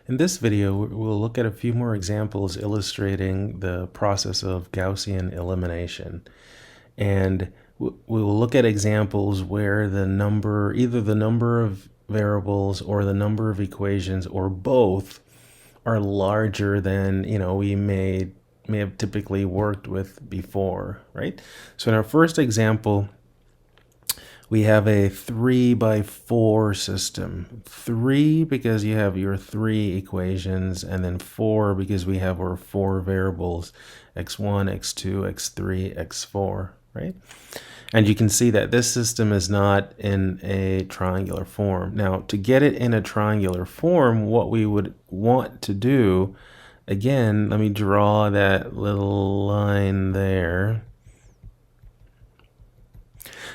In this video, we'll look at a few more examples illustrating the process of Gaussian elimination. And we will look at examples where the number, either the number of variables or the number of equations or both are larger than, we may have typically worked with before, right? So in our first example, we have a 3 by 4 system. 3 because you have your 3 equations, and then 4 because we have our 4 variables, x1, x2, x3, x4, right? And you can see that this system is not in a triangular form. Now, to get it in a triangular form, what we would want to do, again, let me draw that little line there.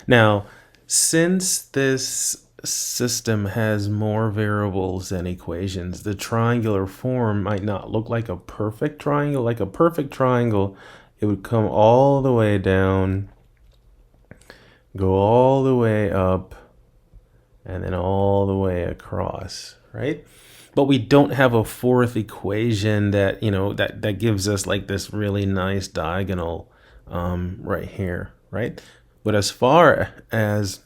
Now, since this system has more variables than equations, the triangular form might not look like a perfect triangle. Like a perfect triangle, it would come all the way down, go all the way up, and then all the way across, right? But we don't have a fourth equation that, that gives us like this really nice diagonal right here, right? But as far as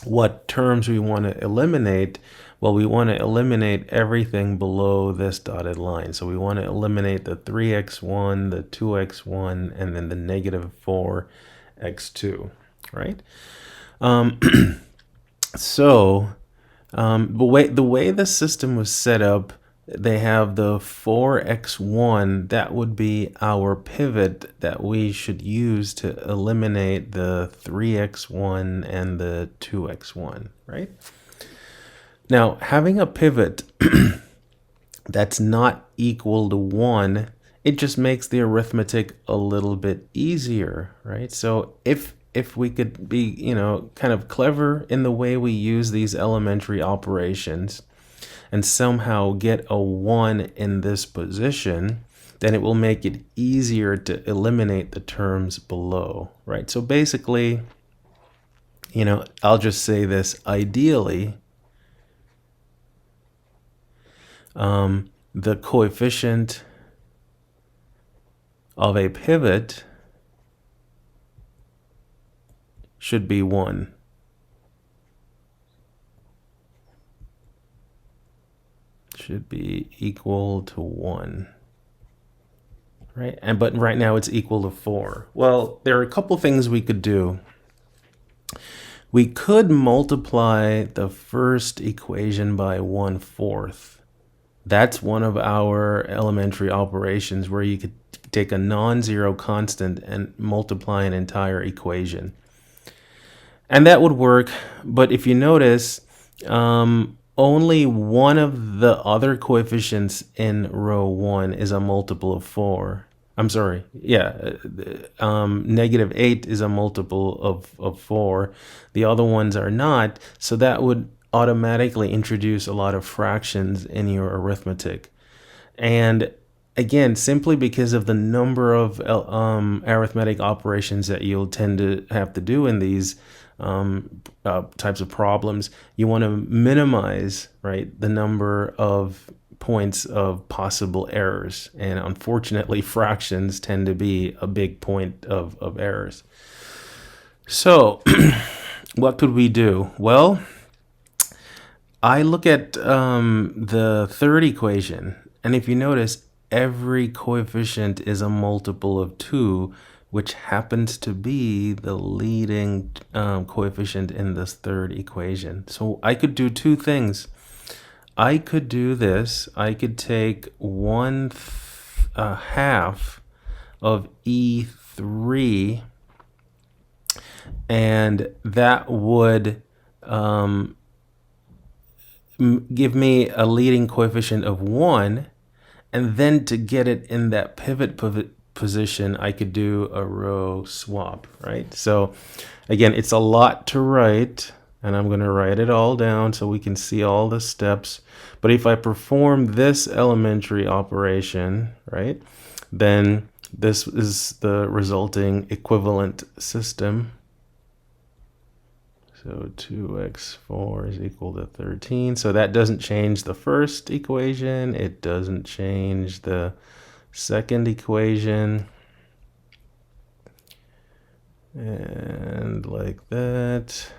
what terms we want to eliminate, well, we want to eliminate everything below this dotted line. So we want to eliminate the 3x1, the 2x1, and then the negative 4x2, right? The way the system was set up, they have the 4x1, that would be our pivot that we should use to eliminate the 3x1 and the 2x1, right? Now, having a pivot that's not equal to 1, it just makes the arithmetic a little bit easier, right? So if we could be, kind of clever in the way we use these elementary operations and somehow get a 1 in this position, then it will make it easier to eliminate the terms below, right? So basically, I'll just say this, ideally, the coefficient of a pivot should be 1. Should be equal to 1, right? But right now it's equal to 4. Well, there are a couple things we could do. We could multiply the first equation by 1/4. That's one of our elementary operations where you could take a non-zero constant and multiply an entire equation. And that would work, but if you notice, only one of the other coefficients in row 1 is a multiple of 4. I'm sorry, yeah, negative 8 is a multiple of 4. The other ones are not, so that would automatically introduce a lot of fractions in your arithmetic. And again, simply because of the number of arithmetic operations that you'll tend to have to do in these types of problems, you want to minimize, right, the number of points of possible errors. And unfortunately, fractions tend to be a big point of errors. So what could we do? Well, I look at the third equation, and if you notice, every coefficient is a multiple of 2, which happens to be the leading coefficient in this third equation. So I could do two things. I could do this. I could take 1/2 of E3, and that would give me a leading coefficient of 1. And then to get it in that pivot position, I could do a row swap, right? So again, it's a lot to write, and I'm going to write it all down so we can see all the steps. But if I perform this elementary operation, right, then this is the resulting equivalent system. So 2x4 is equal to 13. So that doesn't change the first equation. It doesn't change the second equation. And like that.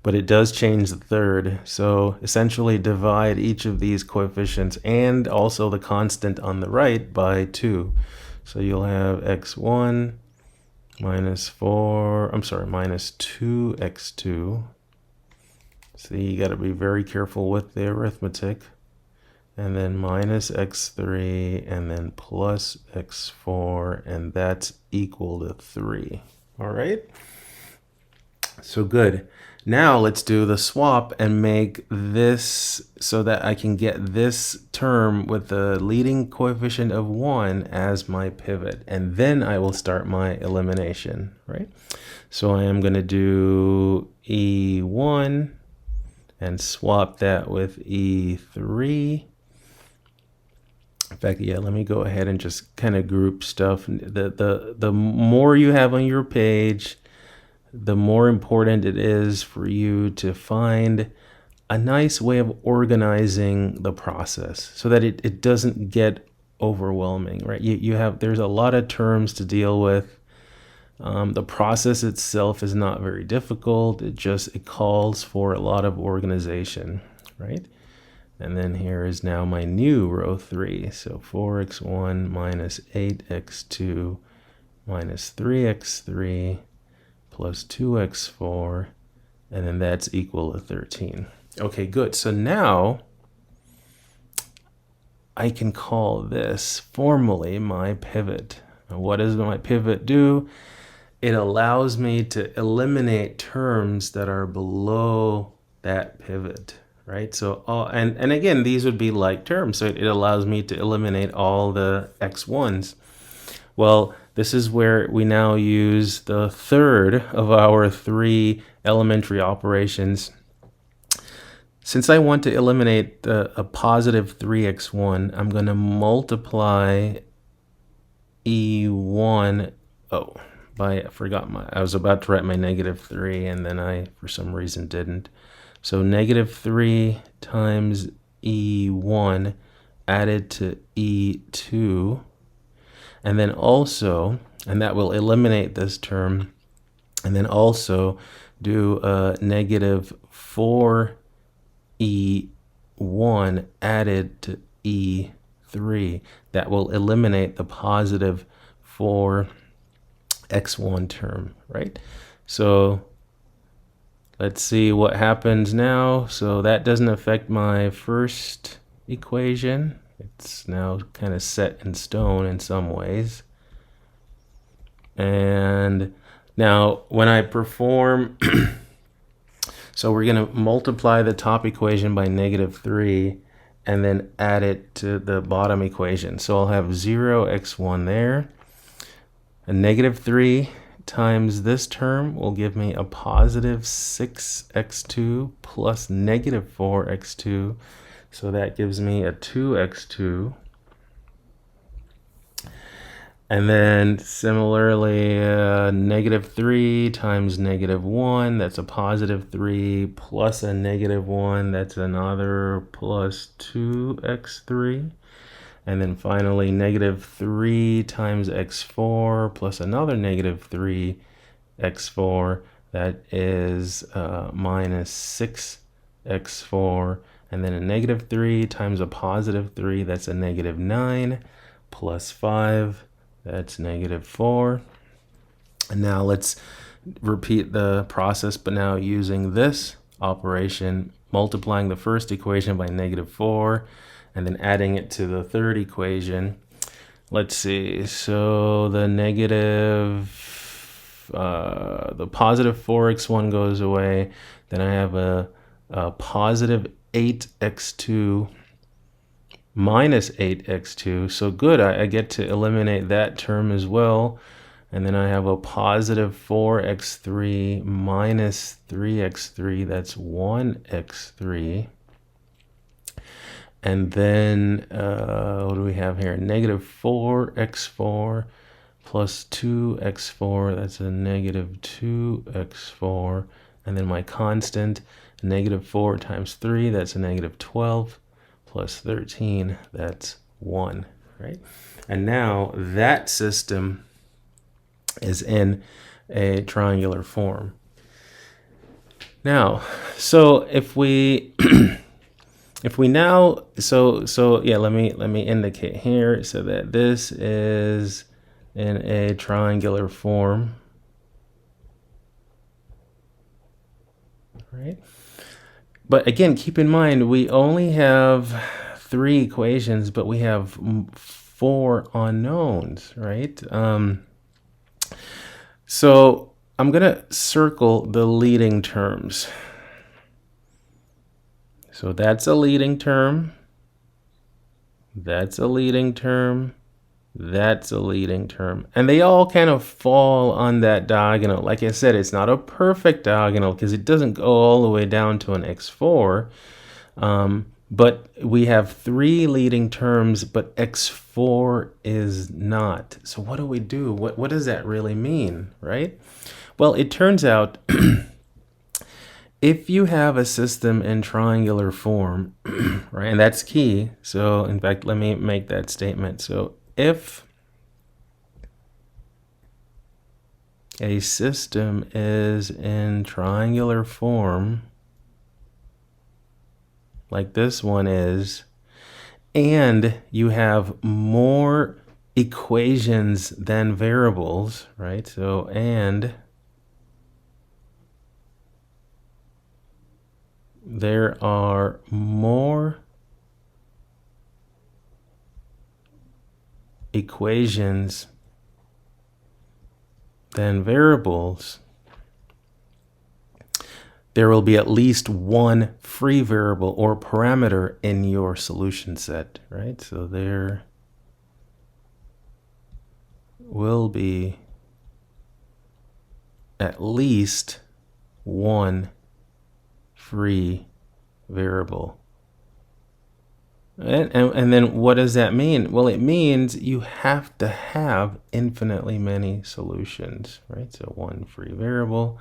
But it does change the third. So essentially divide each of these coefficients and also the constant on the right by 2. So you'll have x1 minus 2x2. See, you got to be very careful with the arithmetic. And then minus x3 and then plus x4, and that's equal to 3. All right? So good. Now let's do the swap and make this so that I can get this term with the leading coefficient of 1 as my pivot. And then I will start my elimination, right? So I am going to do E1 and swap that with E3. In fact, yeah, let me go ahead and just kind of group stuff. The more you have on your page, the more important it is for you to find a nice way of organizing the process so that it doesn't get overwhelming, right? There's a lot of terms to deal with. The process itself is not very difficult. It calls for a lot of organization, right? And then here is now my new row 3. So 4x1 minus 8x2 minus 3x3 plus 2x4, and then that's equal to 13. Okay, good. So now I can call this formally my pivot. Now, what does my pivot do? It allows me to eliminate terms that are below that pivot, right? So, and again, these would be like terms. So it allows me to eliminate all the x1s. Well, this is where we now use the third of our 3 elementary operations. Since I want to eliminate a positive 3x1, I'm going to multiply E1. I was about to write my negative 3, and then I, for some reason, didn't. So negative 3 times E1 added to E2. And then also, and that will eliminate this term, and then also do negative 4E1 added to E3. That will eliminate the positive 4x1 term, right? So let's see what happens now. So that doesn't affect my first equation. It's now kind of set in stone in some ways. And now when I perform, so we're going to multiply the top equation by negative 3 and then add it to the bottom equation. So I'll have 0x1 there. A negative 3 times this term will give me a positive 6x2 plus negative 4x2. So that gives me a 2x2. And then similarly, negative 3 times negative 1, that's a positive 3, plus a negative 1, that's another plus 2x3. And then finally, negative 3 times x4 plus another negative 3x4, that is minus 6x4. And then a negative 3 times a positive 3, that's a negative 9, plus 5, that's negative 4. And now let's repeat the process, but now using this operation, multiplying the first equation by negative 4, and then adding it to the third equation. Let's see, so the positive 4x1 goes away. Then I have a positive 8x2 minus 8x2. So good, I get to eliminate that term as well. And then I have a positive 4x3 minus 3x3. That's 1x3. And then what do we have here? Negative 4x4 plus 2x4. That's a negative 2x4. and then my constant, negative 4 times 3, that's a negative 12, plus 13, that's 1, right? And now that system is in a triangular form. Now, so if we if we now yeah, let me indicate here so that this is in a triangular form, right? But again, keep in mind we only have 3 equations, but we have 4 unknowns, right? So I'm gonna circle the leading terms. So that's a leading term, that's a leading term, that's a leading term. And they all kind of fall on that diagonal. Like I said, it's not a perfect diagonal because it doesn't go all the way down to an x4. But we have 3 leading terms, but x4 is not. So what do we do? What does that really mean, right? Well, it turns out if you have a system in triangular form, right, and that's key. So in fact, let me make that statement. So if a system is in triangular form, like this one is, and you have more equations than variables, right? So, and there are more equations than variables, there will be at least one free variable or parameter in your solution set, right? So there will be at least one free variable. And then what does that mean? Well, it means you have to have infinitely many solutions, right? So one free variable.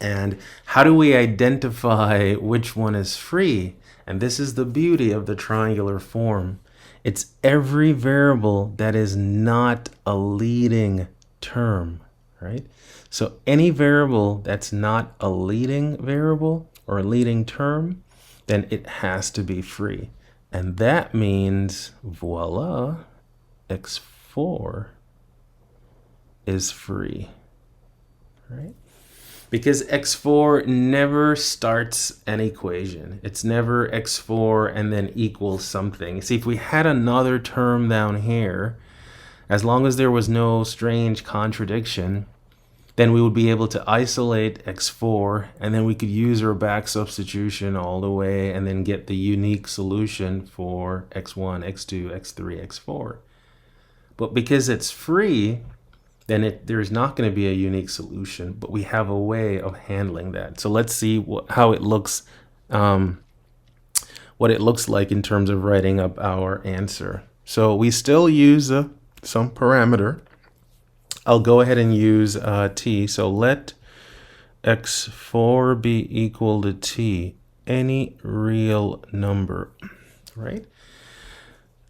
And how do we identify which one is free? And this is the beauty of the triangular form. It's every variable that is not a leading term, right? So any variable that's not a leading variable or a leading term, then it has to be free. And that means, voila, x4 is free, right? Because x4 never starts an equation. It's never x4 and then equals something. See, if we had another term down here, as long as there was no strange contradiction, then we would be able to isolate x4, and then we could use our back substitution all the way and then get the unique solution for x1, x2, x3, x4. But because it's free, then there's not going to be a unique solution, but we have a way of handling that. So let's see how it looks, what it looks like in terms of writing up our answer. So we still use some parameter. I'll go ahead and use t. So let x4 be equal to t, any real number, right?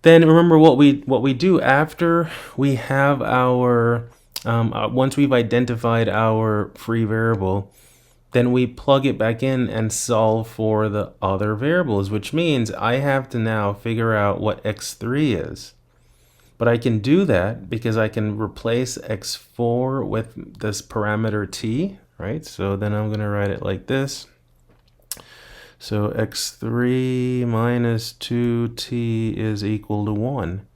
Then remember what we do after we have our once we've identified our free variable, then we plug it back in and solve for the other variables, which means I have to now figure out what x3 is. But I can do that because I can replace x4 with this parameter t, right? So then I'm going to write it like this. So x3 minus 2t is equal to 1.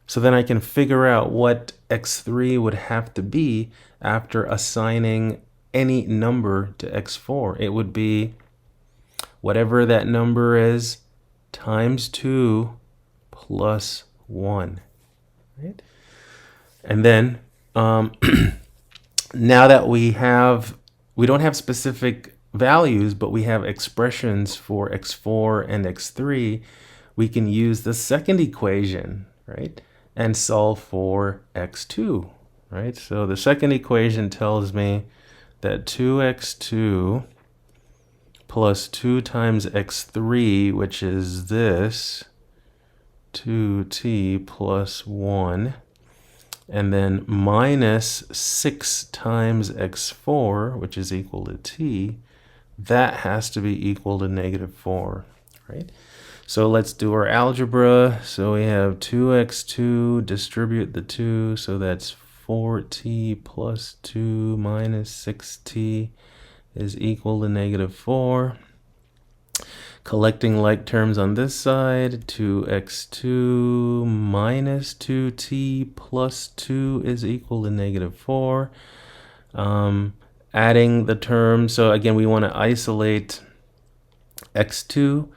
So then I can figure out what x3 would have to be after assigning any number to x4. It would be whatever that number is times 2 plus 1. Right? And then now that we don't have specific values, but we have expressions for x4 and x3, we can use the second equation, right, and solve for x2, right? So the second equation tells me that 2x2 plus 2 times x3, which is this, 2t plus 1, and then minus 6 times x4, which is equal to t, that has to be equal to negative 4, right? So let's do our algebra. So we have 2x2, distribute the 2, so that's 4t plus 2 minus 6t is equal to negative 4. Collecting like terms on this side, 2x2 minus 2t plus 2 is equal to negative 4. Adding the terms, so again, we want to isolate x2.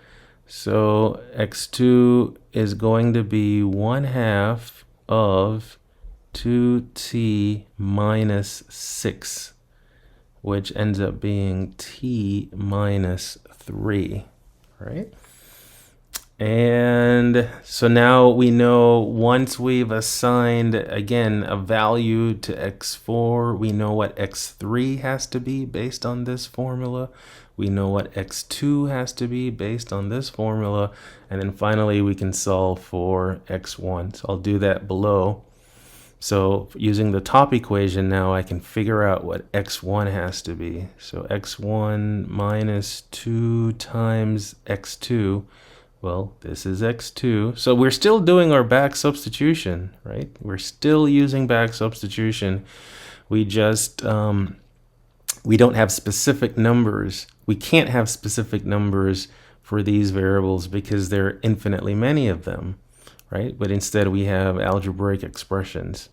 So x2 is going to be 1/2 of 2t minus 6, which ends up being t minus 3, right? And so now we know, once we've assigned, again, a value to x4, we know what x3 has to be based on this formula. We know what x2 has to be based on this formula. And then finally, we can solve for x1. So I'll do that below. So using the top equation now, I can figure out what x1 has to be. So x1 minus 2 times x2. Well, this is x2. So we're still doing our back substitution, right? We're still using back substitution. We just, we don't have specific numbers. We can't have specific numbers for these variables because there are infinitely many of them, right? But instead we have algebraic expressions.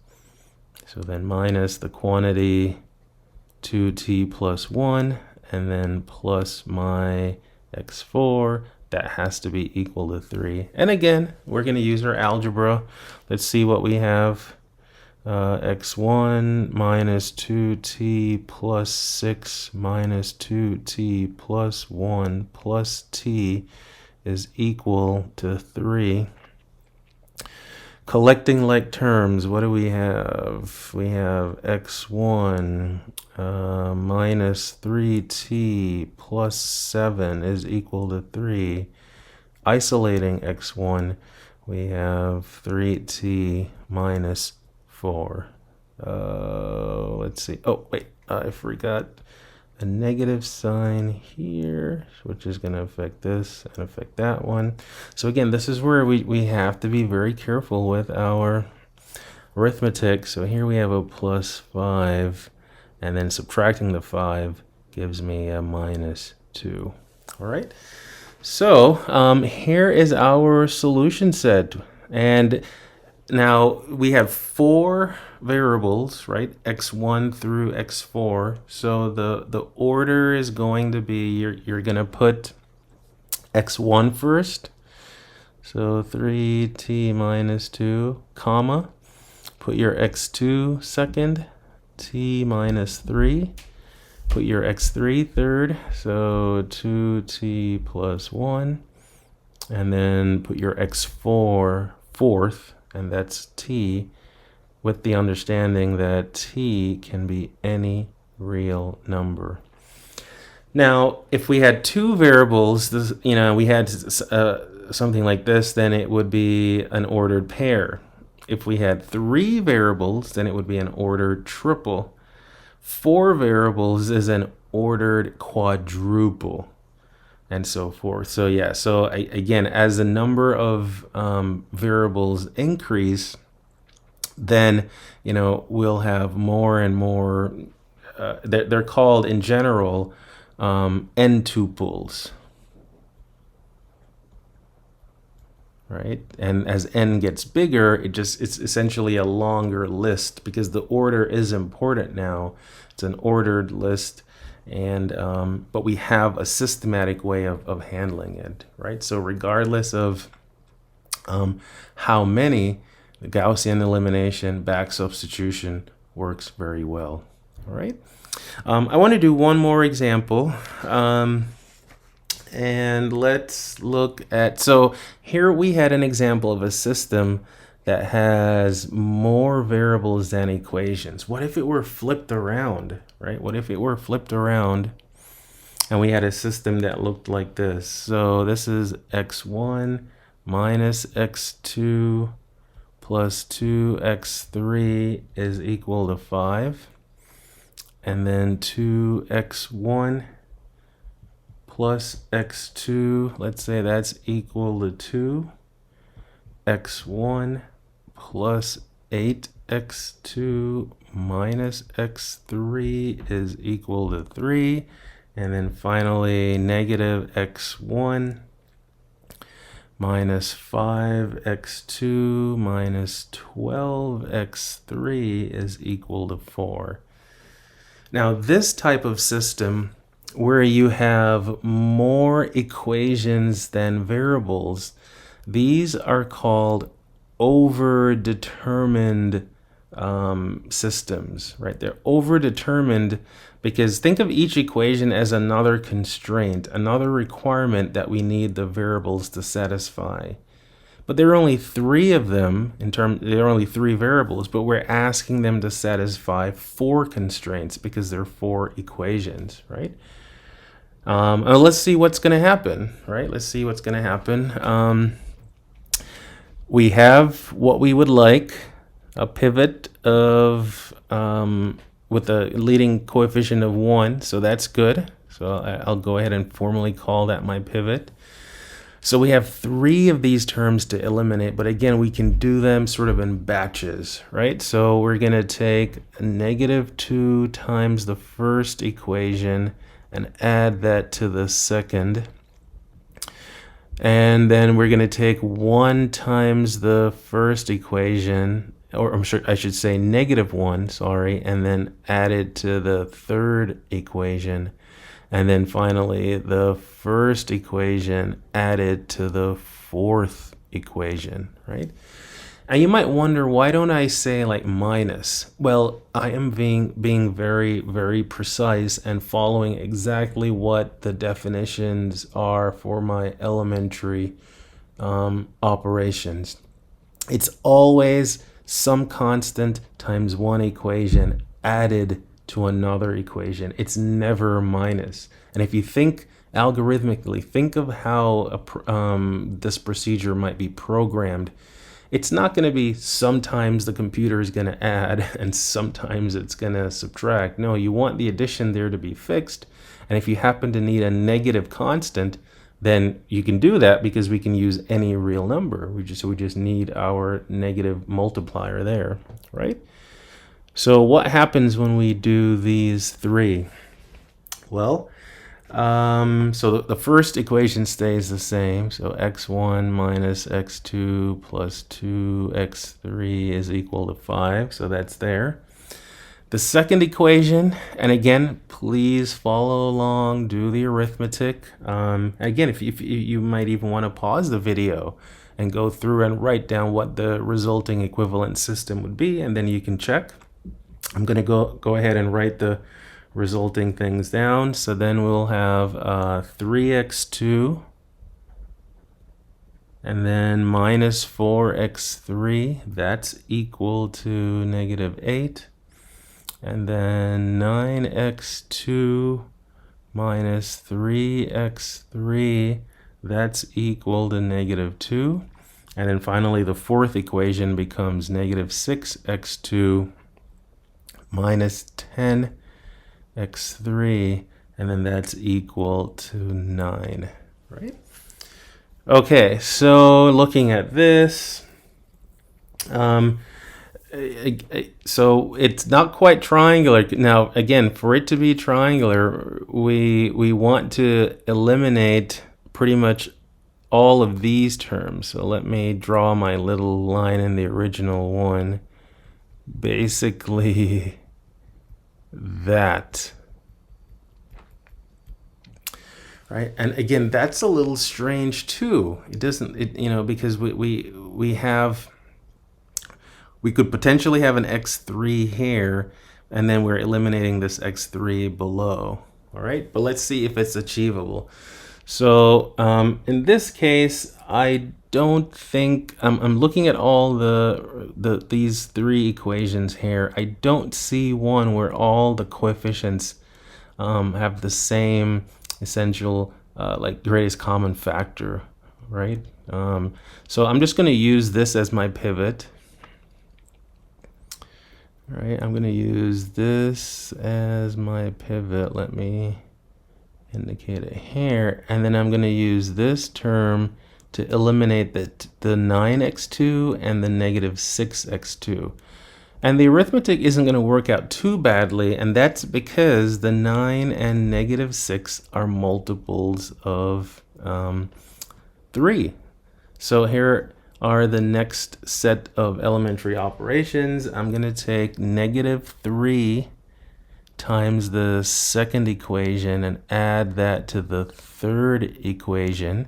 So then minus the quantity 2t plus 1, and then plus my x4. That has to be equal to 3. And again, we're going to use our algebra. Let's see what we have. X1 minus 2t plus 6 minus 2t plus 1 plus t is equal to 3. Collecting like terms, what do we have? We have x1 minus 3t plus 7 is equal to 3. Isolating x1, we have 3t minus 4. Let's see. Oh, wait, I forgot a negative sign here, which is going to affect this and affect that one. So again, this is where we have to be very careful with our arithmetic. So here we have a plus 5, and then subtracting the 5 gives me a minus 2. All right. So here is our solution set. And now we have 4 variables, right? x1 through x4. So the order is going to be, you're going to put x1 first. So 3t minus 2, comma. Put your x2 second, t minus 3. Put your x3 third, so 2t plus 1. And then put your x4 fourth, and that's t, with the understanding that t can be any real number. Now, if we had 2 variables, this, we had something like this, then it would be an ordered pair. If we had 3 variables, then it would be an ordered triple. 4 variables is an ordered quadruple, and so forth. So yeah, so again, as the number of variables increase, then we'll have more and more. They're called in general n-tuples, right? And as n gets bigger, it's essentially a longer list because the order is important now. It's an ordered list, and but we have a systematic way of handling it, right? So regardless of how many, the Gaussian elimination, back substitution works very well. All right. I want to do one more example. And let's look at, so here we had an example of a system that has more variables than equations? What if it were flipped around, right? What if it were flipped around and we had a system that looked like this? So this is x1 minus x2 plus 2x3 is equal to 5. And then 2x1 plus x2, let's say that's equal to 2. x1 plus 8x2 minus x3 is equal to 3. And then finally, negative x1 minus 5x2 minus 12x3 is equal to 4. Now, this type of system where you have more equations than variables, these are called overdetermined systems, right? They're overdetermined because think of each equation as another constraint, another requirement that we need the variables to satisfy. But there are only 3 of them there are only 3 variables, but we're asking them to satisfy 4 constraints because there are 4 equations, right? Let's see what's going to happen, right? Let's see what's going to happen. We have what we would like, a pivot of with a leading coefficient of 1, so that's good. So I'll go ahead and formally call that my pivot. So we have 3 of these terms to eliminate, but again, we can do them sort of in batches, right? So we're going to take -2 times the first equation and add that to the second. And then we're going to take 1 times the first equation, or I should say -1, sorry, and then add it to the third equation. And then finally, the first equation added to the fourth equation, right? And you might wonder, why don't I say like minus? Well, I am being very, very precise and following exactly what the definitions are for my elementary operations. It's always some constant times 1 equation added to another equation. It's never minus. And if you think algorithmically, think of how this procedure might be programmed. It's not going to be sometimes the computer is going to add and sometimes it's going to subtract. No, you want the addition there to be fixed. And if you happen to need a negative constant, then you can do that because we can use any real number. We just need our negative multiplier there, right? So what happens when we do these 3? Well, so the first equation stays the same. So x1 minus x2 plus 2x3 is equal to 5. So that's there. The second equation, and again, please follow along, do the arithmetic. Again, if you might even want to pause the video and go through and write down what the resulting equivalent system would be, and then you can check. I'm going to go ahead and write the resulting things down. So then we'll have 3x2 and then minus 4x3. That's equal to -8. And then 9x2 minus 3x3. That's equal to -2. And then finally, the fourth equation becomes -6x2 minus 10x3, and then that's equal to 9, right? Okay, so looking at this, so it's not quite triangular. Now, again, for it to be triangular, we want to eliminate pretty much all of these terms. So let me draw my little line in the original one. Basically that, right? And again, that's a little strange too. It doesn't, because we could potentially have an x3 here, and then we're eliminating this x3 below. All right, but let's see if it's achievable. So in this case, I don't think I'm looking at all these three equations here. I don't see one where all the coefficients have the same essential like greatest common factor, right? So I'm just going to use this as my pivot. All right, I'm going to use this as my pivot. Let me indicate it here, and then I'm going to use this term to eliminate the 9x2 and the negative 6x2. And the arithmetic isn't going to work out too badly, and that's because the 9 and negative 6 are multiples of 3. So here are the next set of elementary operations. I'm going to take negative 3 times the second equation and add that to the third equation.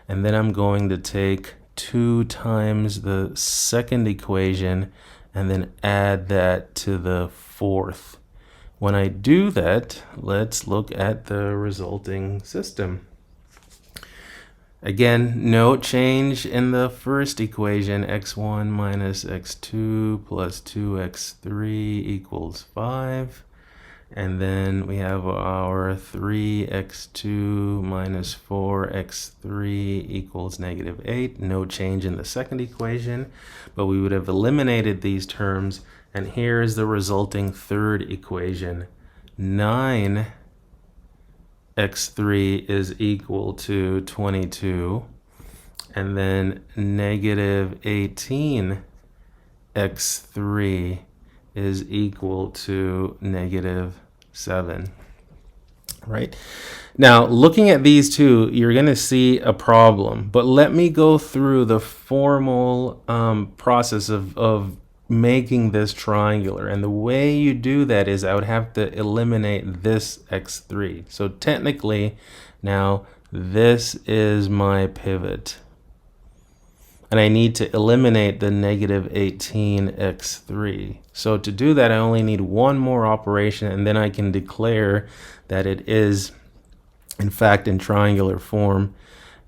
And then I'm going to take 2 times the second equation and then add that to the fourth. When I do that, let's look at the resulting system. Again, no change in the first equation. X1 minus x2 plus 2x3 equals 5. And then we have our 3x2 minus 4x3 equals negative 8. No change in the second equation, but we would have eliminated these terms. And here's the resulting third equation. 9x3 is equal to 22. And then negative 18x3 is equal to negative 7, right? Now, looking at these two, you're going to see a problem, but let me go through the formal process of making this triangular. And the way you do that is I would have to eliminate this x3. So technically, now this is my pivot. And I need to eliminate the negative 18x3. So to do that, I only need one more operation, and then I can declare that it is, in fact, in triangular form.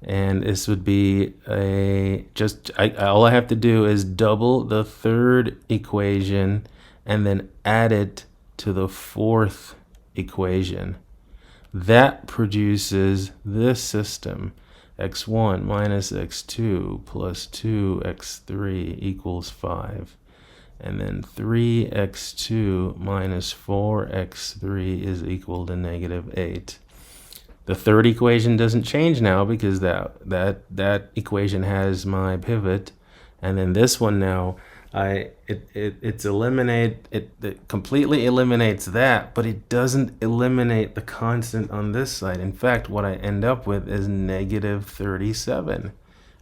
And this would be all I have to do is double the third equation and then add it to the fourth equation. That produces this system. X1 minus x2 plus 2x3 equals 5. And then 3x2 minus 4x3 is equal to negative 8. The third equation doesn't change now because that equation has my pivot. And then this one now, it completely eliminates that, but it doesn't eliminate the constant on this side. In fact, what I end up with is negative 37,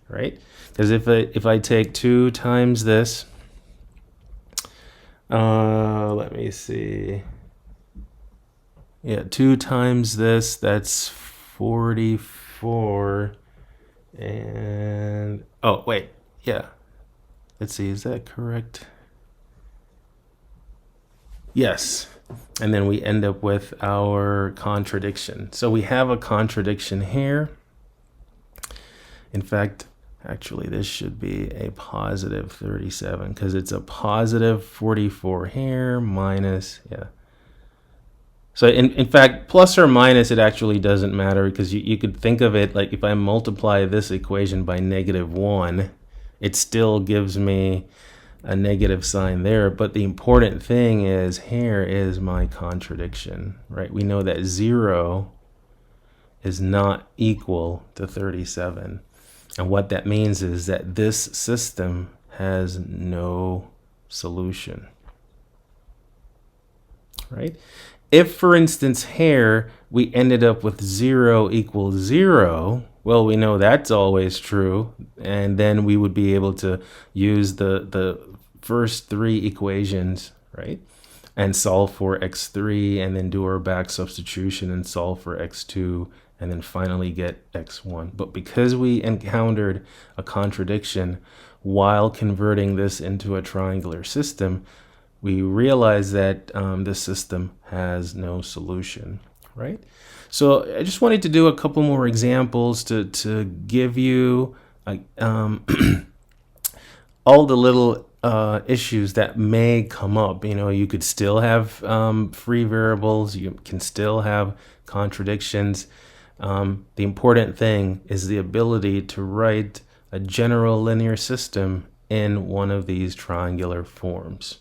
right? Because if I take 2 times this, let me see. Yeah, 2 times this, that's 44. And, oh, wait, yeah. Let's see, is that correct? Yes. And then we end up with our contradiction. So we have a contradiction here. In fact, actually, this should be a positive 37 because it's a positive 44 here minus, yeah. So in fact, plus or minus, it actually doesn't matter because you could think of it like if I multiply this equation by negative 1, it still gives me a negative sign there. But the important thing is here is my contradiction, right? We know that 0 is not equal to 37. And what that means is that this system has no solution, right? If, for instance, here we ended up with 0 equals 0, well, we know that's always true, and then we would be able to use the first 3 equations, right, and solve for x3, and then do our back substitution and solve for x2, and then finally get x1. But because we encountered a contradiction while converting this into a triangular system, we realize that this system has no solution, right? So I just wanted to do a couple more examples to give you all the little issues that may come up. You know, you could still have free variables. You can still have contradictions. The important thing is the ability to write a general linear system in one of these triangular forms.